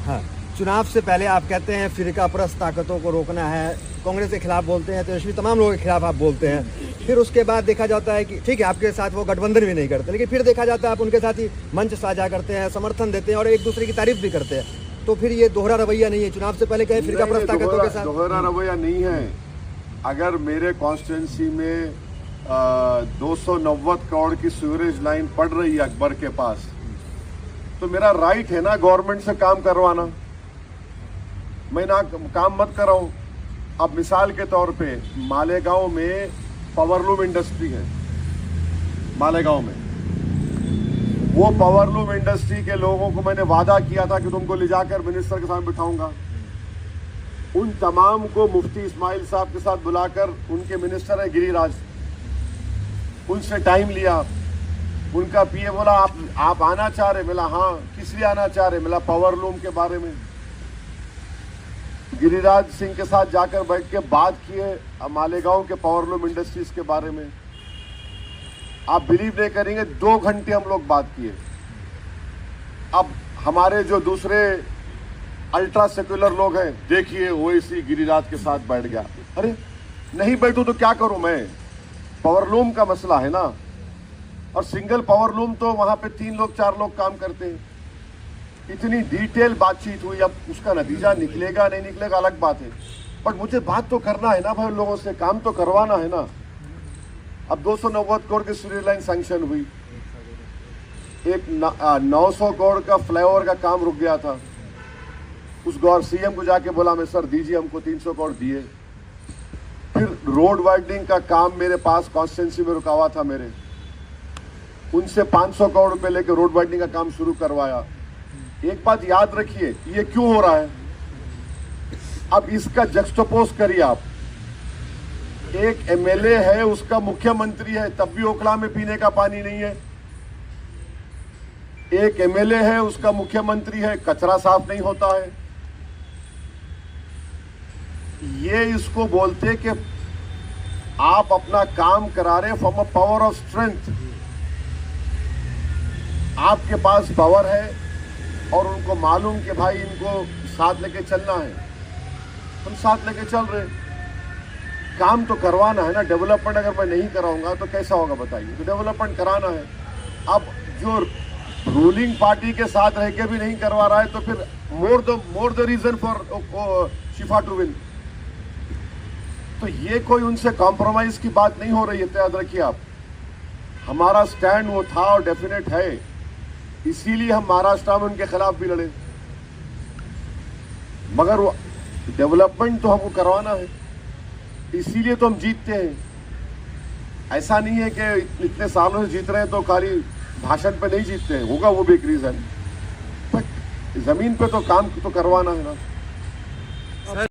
हाँ, चुनाव से पहले आप कहते हैं फिरका परस्त ताकतों को रोकना है, कांग्रेस के खिलाफ बोलते हैं, तेजस्वी तमाम लोगों के खिलाफ आप बोलते हैं। फिर उसके बाद देखा जाता है कि ठीक है आपके साथ वो गठबंधन भी नहीं करते, लेकिन फिर देखा जाता है आप उनके साथ ही मंच साझा करते हैं, समर्थन देते हैं और एक दूसरे की तारीफ भी करते हैं। तो फिर ये दोहरा रवैया नहीं है? चुनाव से पहले कहे फिरका परस्त ताकतों के साथ दोहरा रवैया नहीं है। अगर मेरे कॉन्स्टिट्यूंसी में 290 करोड़ की सीवरेज लाइन पड़ रही है अकबर के पास, तो मेरा राइट है ना गवर्नमेंट से काम करवाना। मैं ना काम मत कराऊं। अब मिसाल के तौर पे मालेगांव में पावरलूम इंडस्ट्री है, मालेगांव में वो पावरलूम इंडस्ट्री के लोगों को मैंने वादा किया था कि तुमको ले जाकर मिनिस्टर के सामने बिठाऊंगा। उन तमाम को मुफ्ती इस्माइल साहब के साथ बुलाकर, उनके मिनिस्टर है गिरिराज, उनसे टाइम लिया। उनका पीए बोला आप आना चाह रहे? मिला हाँ। किस लिए आना चाह रहे? मिला पावरलूम के बारे में। गिरिराज सिंह के साथ जाकर बैठ के बात किए मालेगांव के पावरलूम इंडस्ट्रीज के बारे में। आप बिलीव नहीं करेंगे, 2 घंटे हम लोग बात किए। अब हमारे जो दूसरे अल्ट्रा सेक्युलर लोग हैं, देखिए ओवैसी गिरिराज के साथ बैठ गया। अरे नहीं बैठूं तो क्या करूं मैं? पावरलूम का मसला है ना, और सिंगल पावरलूम तो वहां पे 3 लोग 4 लोग काम करते हैं। इतनी डिटेल बातचीत हुई। अब उसका नतीजा निकलेगा नहीं निकलेगा अलग बात है, बट मुझे बात तो करना है ना भाई, लोगों से काम तो करवाना है ना। अब 290 करोड़ की सीवरेज लाइन सैंक्शन हुई, एक 900 करोड़ का फ्लाईओवर का काम रुक गया था। उस सीएम को जाके बोला मैं सर दीजिए, हमको 300 करोड़ दिए। फिर रोड वाइडनिंग का काम मेरे पास कॉन्स्टिट्यूंसी में रुका हुआ था मेरे, उनसे 500 करोड़ रुपए लेके रोड वाइडनिंग का काम शुरू करवाया। एक बात याद रखिए, ये क्यों हो रहा है? अब इसका जक्सटोपोज करिए आप। एक एमएलए है, उसका मुख्यमंत्री है, तब भी ओखला में पीने का पानी नहीं है। एक एमएलए है, उसका मुख्यमंत्री है, कचरा साफ नहीं होता है। ये इसको बोलते कि आप अपना काम करा रहे from a power of strength. आपके पास पावर है और उनको मालूम कि भाई इनको साथ लेके चलना है, हम साथ लेके चल रहे। काम तो करवाना है ना। डेवलपमेंट अगर मैं नहीं कराऊंगा तो कैसा होगा बताइए? तो डेवलपमेंट कराना है। अब जो रूलिंग पार्टी के साथ रह के भी नहीं करवा रहा है, तो फिर more the reason for Shifa to win. तो ये कोई उनसे कॉम्प्रोमाइज की बात नहीं हो रही है, तो याद रखिए आप। हमारा स्टैंड वो था और डेफिनेट है, इसीलिए हम महाराष्ट्र में उनके खिलाफ भी लड़े। मगर वो डेवलपमेंट तो हमको करवाना है, इसीलिए तो हम जीतते हैं। ऐसा नहीं है कि इतने सालों से जीत रहे हैं तो खाली भाषण पे नहीं जीतते हैं, होगा वो भी एक रीजन, बट जमीन पे तो काम तो करवाना है ना।